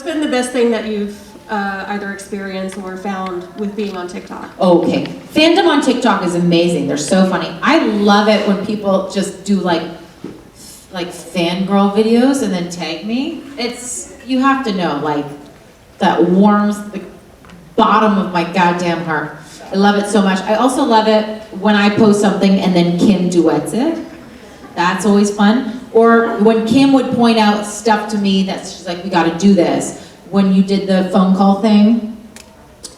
What's been the best thing that you've either experienced or found with being on TikTok? Okay, fandom on TikTok is amazing. They're so funny. I love it when people just do like fangirl videos and then tag me. You have to know, like, that warms the bottom of my goddamn heart. I love it so much. I also love it when I post something and then Kim duets it. That's always fun. Or when Kim would point out stuff to me that's just like, we gotta do this. When you did the phone call thing,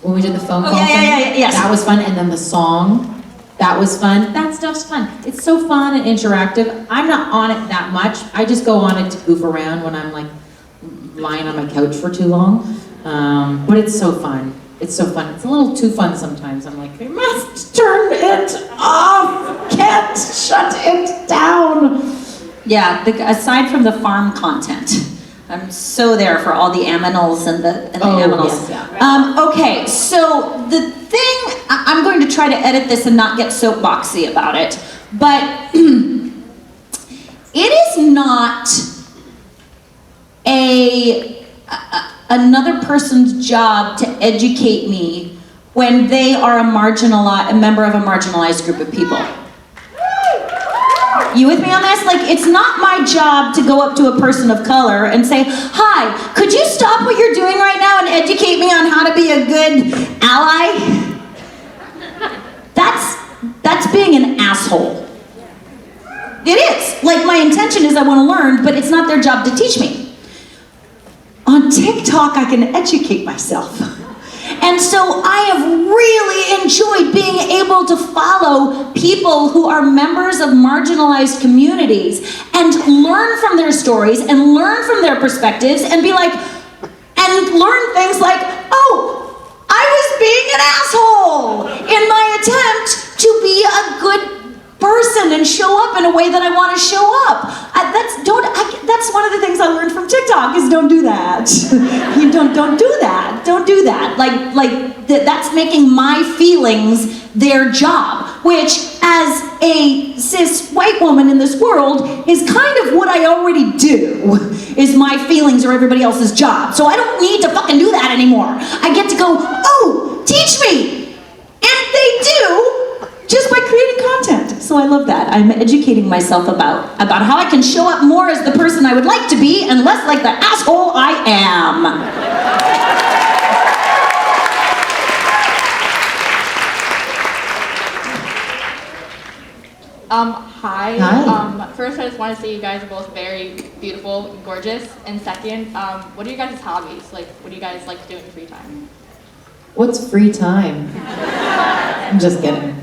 when we did the phone call thing, yes. That was fun. And then the song, that was fun. That stuff's fun. It's so fun and interactive. I'm not on it that much. I just go on it to goof around when I'm like lying on my couch for too long. But it's so fun. It's so fun. It's a little too fun sometimes. I'm like, I must turn it off. Can't shut it down. Yeah, aside from the farm content, I'm so there for all the aminals and the aminals. Yes, yeah. Okay, so the thing, I'm going to try to edit this and not get soapboxy about it, but it is not another person's job to educate me when they are a member of a marginalized group of people. You with me on this? Like, it's not my job to go up to a person of color and say, hi, could you stop what you're doing right now and educate me on how to be a good ally? That's being an asshole. It is. Like, my intention is I want to learn, but it's not their job to teach me. On TikTok, I can educate myself. And so I have really enjoyed being able to follow people who are members of marginalized communities and learn from their stories and learn from their perspectives and be like, and learn things like, oh, I was being an asshole in my attempt to be a good person and show up in a way that I want to show up. That's one of the things I learned from TikTok is don't do that. You don't do that. Don't do that. That's making my feelings their job, which as a cis white woman in this world is kind of what I already do, is my feelings are everybody else's job. So I don't need to fucking do that anymore. I get to go, oh, teach me. And they do, just by creating content. So I love that. I'm educating myself about how I can show up more as the person I would like to be and less like the asshole I am. Hi. Hi. First, I just want to say you guys are both very beautiful and gorgeous. And second, what are you guys' hobbies? Like, what do you guys like to do in your free time? What's free time? I'm just kidding.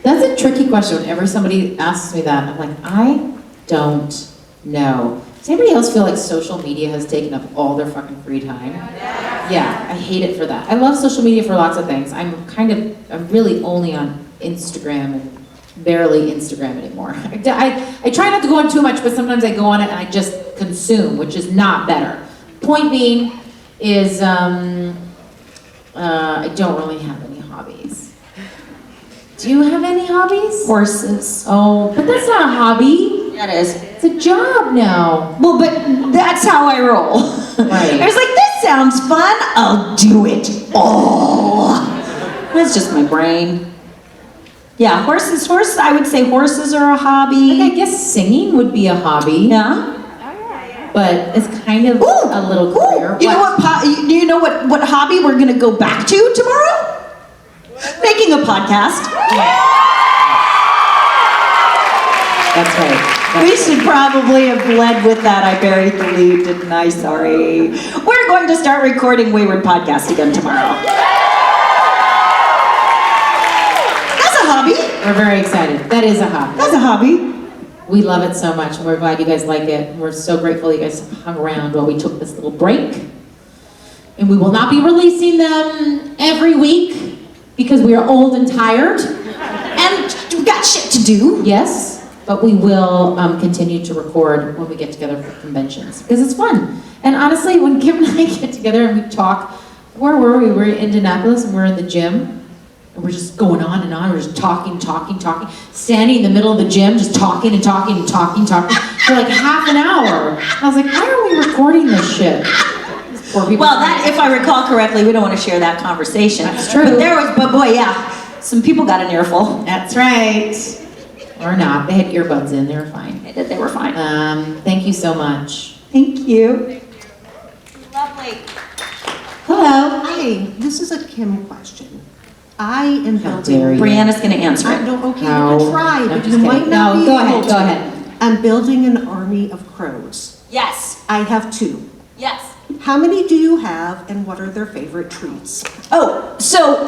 That's a tricky question. Whenever somebody asks me that, I'm like, I don't know. Does anybody else feel like social media has taken up all their fucking free time? Yeah, I hate it for that. I love social media for lots of things. I'm really only on Instagram and barely Instagram anymore. I try not to go on too much, but sometimes I go on it and I just consume, which is not better. Point being is, I don't really have any hobbies. Do you have any hobbies? Horses. Oh, but that's not a hobby. That is. It's a job now. Well, but that's how I roll. Right. I was like, this sounds fun. I'll do it all. That's just my brain. Yeah, horses, I would say horses are a hobby. Like, I guess singing would be a hobby. Yeah. But it's kind of a little career. You know what? Do you know what hobby we're gonna go back to tomorrow? Making a podcast. That's right. We should probably have led with that. I buried the lead, didn't I? Sorry. We're going to start recording Wayward Podcast again tomorrow. That's a hobby. We're very excited. That is a hobby. That's a hobby. We love it so much, and we're glad you guys like it. We're so grateful you guys hung around while we took this little break. And we will not be releasing them every week because we are old and tired. And we got shit to do. Yes, but we will continue to record when we get together for conventions because it's fun. And honestly, when Kim and I get together and we talk, where were we? We're in Indianapolis and we're in the gym. And we're just going on and on. We're just talking. Standing in the middle of the gym, just talking for like half an hour. I was like, why are we recording this shit? Poor people. Well, that, if I recall correctly, we don't want to share that conversation. That's true. But boy, yeah, some people got an earful. That's right. Or not. They had earbuds in. They were fine. They were fine. Thank you so much. Thank you. Lovely. Hello. Hi, this is a Kim question. I am How building. dare you. Brianna's going to answer I it. don't, okay, you How? can try, I'm but just you might kidding. not No, be go ahead, able go to. ahead. I'm building an army of crows. Yes. I have 2. Yes. How many do you have, and what are their favorite treats? Oh, so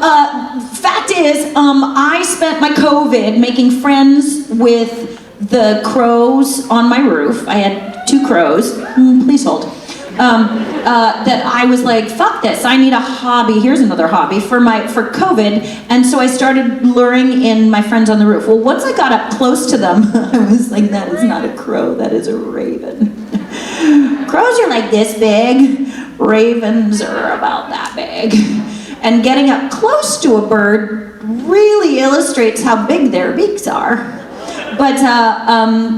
fact is, I spent my COVID making friends with the crows on my roof. I had 2 crows. Please hold. That I was like, fuck this. I need a hobby. Here's another hobby for COVID. And so I started luring in my friends on the roof. Well, once I got up close to them, I was like, that is not a crow. That is a raven. Crows are like this big. Ravens are about that big. And getting up close to a bird really illustrates how big their beaks are. But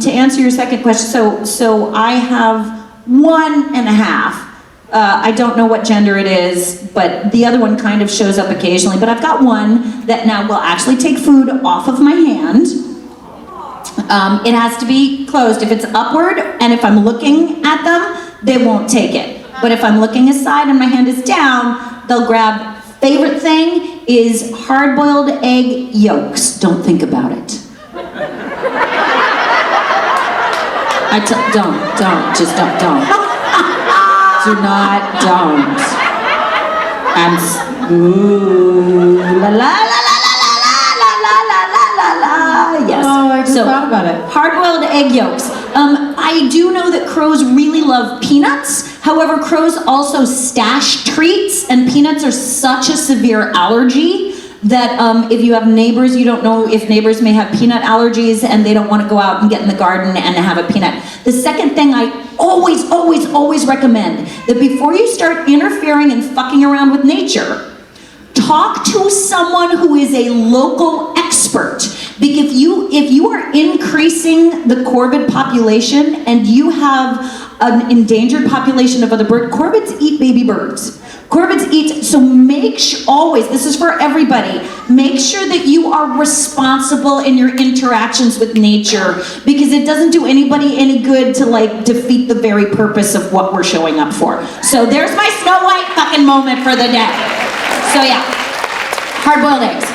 to answer your second question, so I have 1.5. I don't know what gender it is, but the other one kind of shows up occasionally. But I've got one that now will actually take food off of my hand. It has to be closed. If it's upward and if I'm looking at them, they won't take it. But if I'm looking aside and my hand is down, they'll grab. Favorite thing is hard-boiled egg yolks. Don't think about it. Don't. Do not, don't. Ooh, la la la la la la la la la la la. Yes. Oh, I just thought about it. Hard-boiled egg yolks. I do know that crows really love peanuts. However, crows also stash treats, and peanuts are such a severe allergy that if you have neighbors, you don't know if neighbors may have peanut allergies and they don't want to go out and get in the garden and have a peanut. The second thing I always recommend, that before you start interfering and fucking around with nature, talk to someone who is a local expert. Because if you are increasing the corvid population and you have an endangered population of other birds, corvids eat baby birds. Corvids eat, so make sure, always, this is for everybody, make sure that you are responsible in your interactions with nature, because it doesn't do anybody any good to like defeat the very purpose of what we're showing up for. So there's my Snow White fucking moment for the day. So yeah, hard-boiled eggs.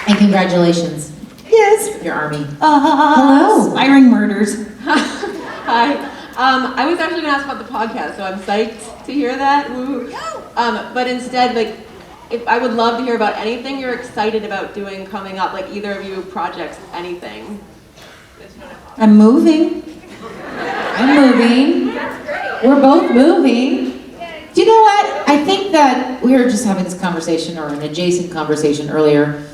And congratulations, Yes. your army. Hello. Inspiring murders. Hi. I was actually gonna ask about the podcast, so I'm psyched to hear that. Woo. But instead, like, if I would love to hear about anything you're excited about doing coming up, like either of you projects, anything. I'm moving. I'm moving. We're both moving. Do you know what? I think that we were just having this conversation, or an adjacent conversation earlier.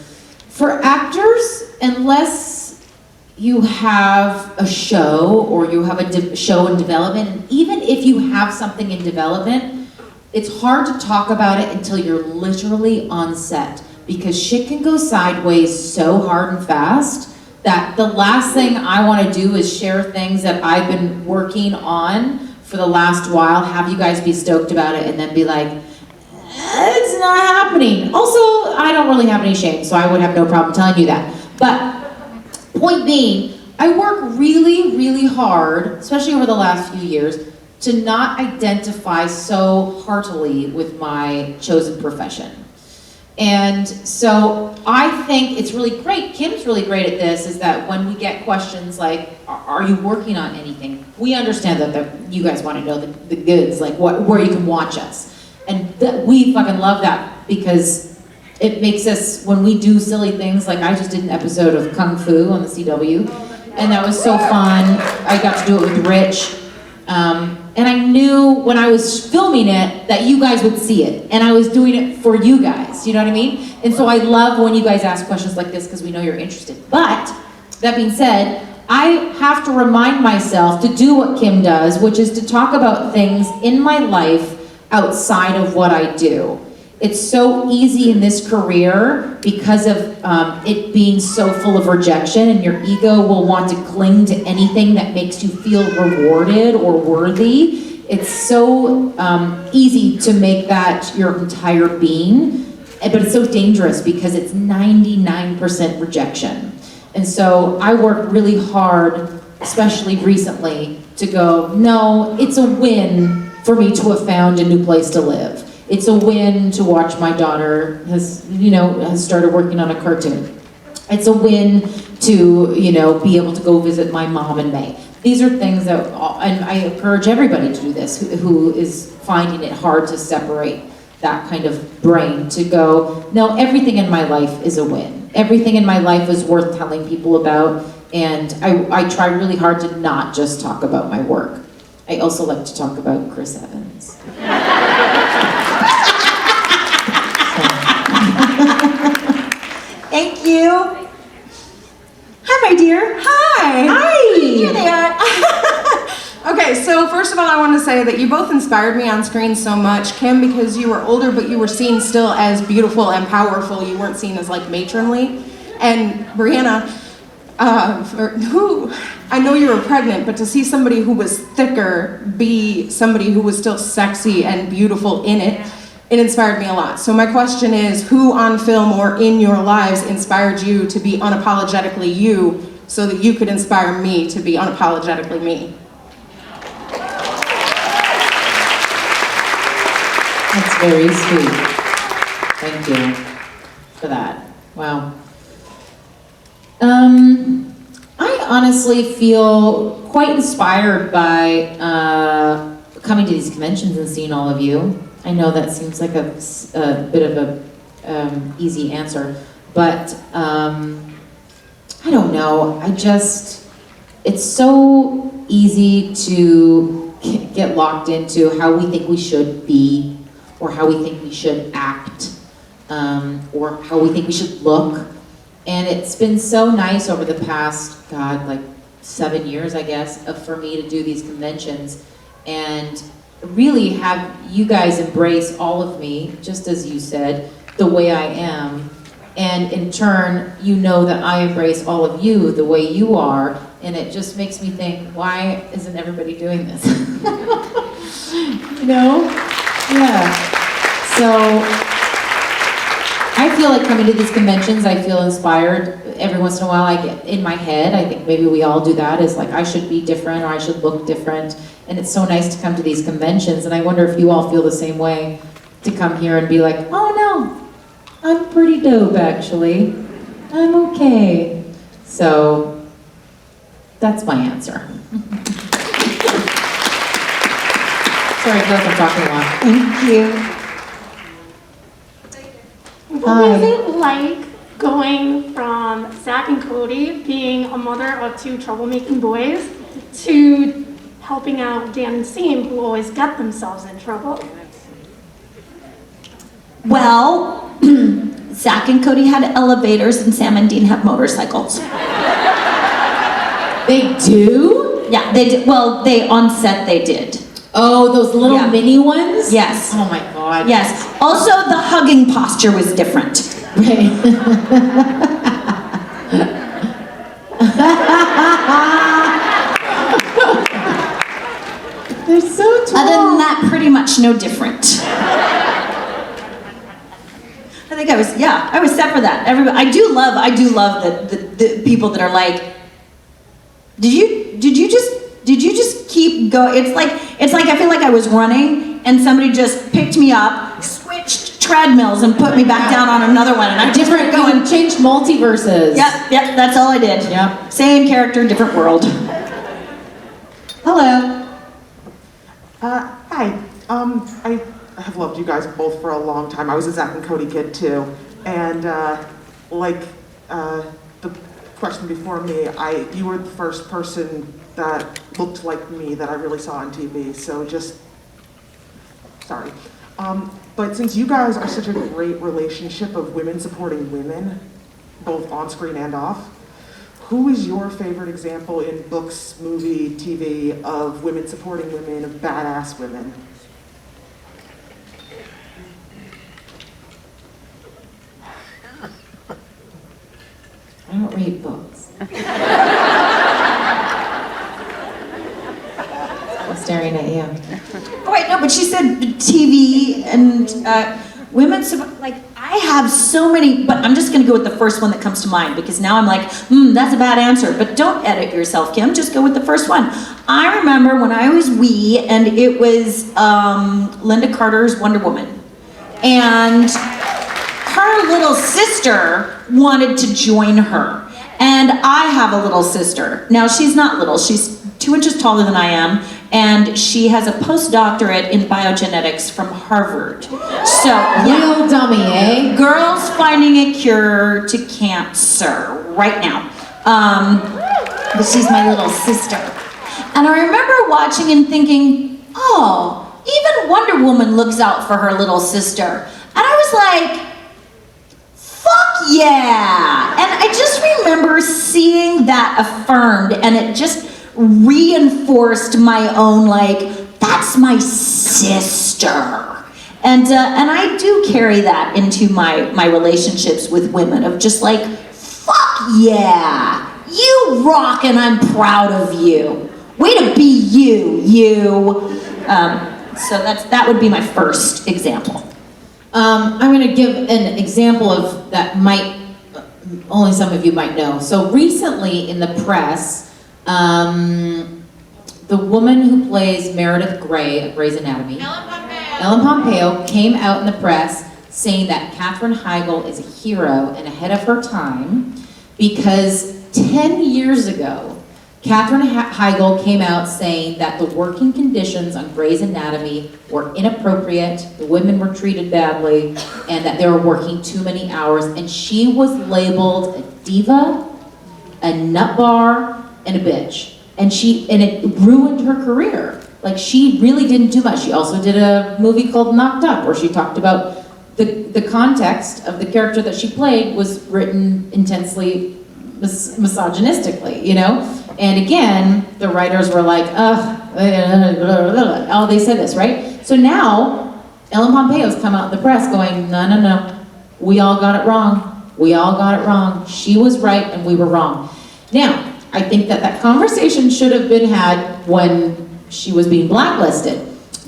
For actors, unless you have a show or you have a show in development, and even if you have something in development, it's hard to talk about it until you're literally on set, because shit can go sideways so hard and fast that the last thing I want to do is share things that I've been working on for the last while, have you guys be stoked about it, and then be like, it's not happening. Also, I don't really have any shame, so I would have no problem telling you that. But point being, I work really hard, especially over the last few years, to not identify so heartily with my chosen profession. And so I think it's really great, Kim's really great at this, is that when we get questions like, are you working on anything? We understand that you guys want to know the goods, like where you can watch us. And we fucking love that, because it makes us, when we do silly things, like I just did an episode of Kung Fu on the CW, and that was so fun. I got to do it with Rich. And I knew when I was filming it that you guys would see it, and I was doing it for you guys, you know what I mean? And so I love when you guys ask questions like this, because we know you're interested. But, that being said, I have to remind myself to do what Kim does, which is to talk about things in my life outside of what I do. It's so easy in this career because of it being so full of rejection, and your ego will want to cling to anything that makes you feel rewarded or worthy. it's so easy to make that your entire being, but it's so dangerous because it's 99% rejection. And so I work really hard, especially recently, to go, no, it's a win for me to have found a new place to live. It's a win to watch my daughter has started working on a cartoon. It's a win to, be able to go visit my mom in May. These are things that, and I encourage everybody to do this, who is finding it hard to separate that kind of brain, to go, no, everything in my life is a win. Everything in my life is worth telling people about, and I try really hard to not just talk about my work. I also like to talk about Chris Evans. Thank you. Hi, my dear. Hi. Hi. Here they are. Okay, so first of all, I want to say that you both inspired me on screen so much. Kim, because you were older, but you were seen still as beautiful and powerful. You weren't seen as like matronly. And Brianna, I know you were pregnant, but to see somebody who was thicker be somebody who was still sexy and beautiful in it, it inspired me a lot. So my question is, who on film or in your lives inspired you to be unapologetically you so that you could inspire me to be unapologetically me? That's very sweet. Thank you for that. Wow. I honestly feel quite inspired by coming to these conventions and seeing all of you. I know that seems like a bit of a easy answer, but I don't know. It's so easy to get locked into how we think we should be, or how we think we should act, or how we think we should look. And it's been so nice over the past, 7 years, I guess, for me to do these conventions and really have you guys embrace all of me, just as you said, the way I am. And in turn, that I embrace all of you the way you are. And it just makes me think, why isn't everybody doing this? Yeah. So I feel like coming to these conventions, I feel inspired. Every once in a while I get in my head, I think maybe we all do that, is like I should be different or I should look different. And it's so nice to come to these conventions, and I wonder if you all feel the same way, to come here and be like, oh no, I'm pretty dope actually. I'm okay. So that's my answer. Sorry, I feel like I'm talking a lot. Thank you. What was it like going from Zach and Cody, being a mother of 2 troublemaking boys, to helping out Dan and Seam, who always get themselves in trouble? Well, Zach and Cody had elevators and Sam and Dean have motorcycles. They do? Yeah, they did. Well, on set they did. Oh, those little Yeah. mini ones? Yes. Oh my God. Yes. Also, the hugging posture was different. Right. They're so tall. Other than that, pretty much no different. I think I was set for that. I do love the people that are like, did you just keep going? It's like I feel like I was running and somebody just picked me up, switched treadmills and put me back down on another one, and I just kept going. You changed multiverses. Yep, that's all I did. Yep. Same character, different world. Hello. Hi. I have loved you guys both for a long time. I was a Zach and Cody kid too, and the question before me, you were the first person that looked like me that I really saw on TV. So just sorry. But since you guys are such a great relationship of women supporting women, both on screen and off, who is your favorite example in books, movie, TV of women supporting women, of badass women? I don't read books. I'm staring staring at you. Oh, wait, no, but she said TV and women's, like, I have so many, but I'm just gonna go with the first one that comes to mind because now I'm like, that's a bad answer. But don't edit yourself, Kim, just go with the first one. I remember when I was wee and it was Linda Carter's Wonder Woman. And her little sister wanted to join her. And I have a little sister. Now, she's not little, she's 2 inches taller than I am, and she has a postdoctorate in biogenetics from Harvard. So, yeah. Real dummy, eh? Girls finding a cure to cancer right now. But she's my little sister. And I remember watching and thinking, oh, even Wonder Woman looks out for her little sister. And I was like, fuck yeah! And I just remember seeing that affirmed, and it just reinforced my own, like, that's my sister. And I do carry that into my relationships with women, of just like, fuck yeah! You rock and I'm proud of you. Way to be you. So that would be my first example. I'm going to give an example of that only some of you might know. So recently in the press, the woman who plays Meredith Grey of Grey's Anatomy, Ellen Pompeo, came out in the press saying that Katherine Heigl is a hero and ahead of her time because 10 years ago, Katherine Heigl came out saying that the working conditions on Grey's Anatomy were inappropriate, the women were treated badly, and that they were working too many hours, and she was labeled a diva, a nutbar, and a bitch. And it ruined her career. Like, she really didn't do much. She also did a movie called Knocked Up, where she talked about the context of the character that she played was written intensely misogynistically, you know? And again, the writers were like, oh, they said this, right? So now, Ellen Pompeo's come out in the press going, no, we all got it wrong. We all got it wrong. She was right and we were wrong. Now, I think that conversation should have been had when she was being blacklisted.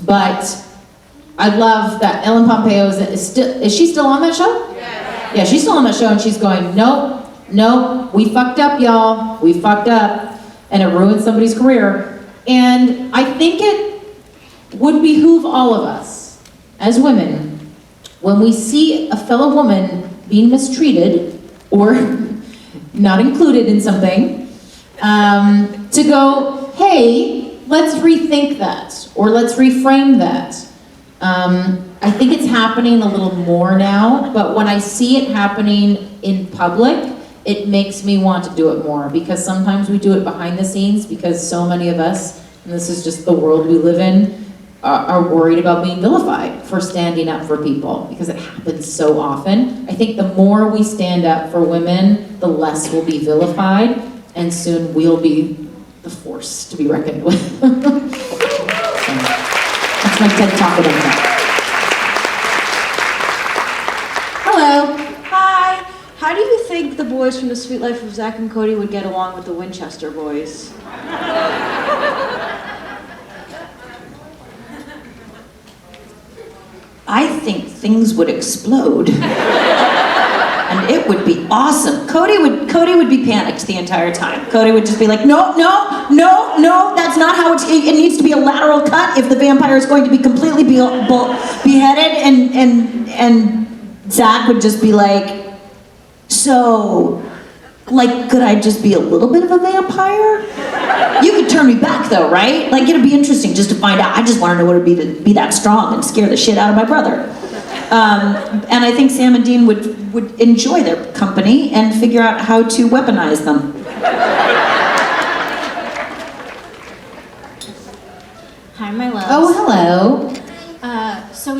But I love that Ellen Pompeo is she still on that show? Yeah, she's still on that show and she's going, nope, we fucked up, y'all. We fucked up. And it ruined somebody's career. And I think it would behoove all of us, as women, when we see a fellow woman being mistreated or not included in something, to go, hey, let's rethink that, or let's reframe that. I think it's happening a little more now, but when I see it happening in public, it makes me want to do it more, because sometimes we do it behind the scenes because so many of us, and this is just the world we live in, are worried about being vilified for standing up for people, because it happens so often. I think the more we stand up for women, the less we'll be vilified, and soon we'll be the force to be reckoned with. So, that's my TED Talk about that. Hello. Hi. How do you think the boys from The Sweet Life of Zack and Cody would get along with the Winchester boys? I think things would explode. And it would be awesome. Cody would be panicked the entire time. Cody would just be like, no, that's not how it needs to be a lateral cut if the vampire is going to be completely beheaded, and Zack would just be like, so, like, could I just be a little bit of a vampire? You could turn me back though, right? Like, it'd be interesting just to find out. I just want to know what it'd be to be that strong and scare the shit out of my brother. And I think Sam and Dean would enjoy their company and figure out how to weaponize them. Hi, my loves. Oh, hello.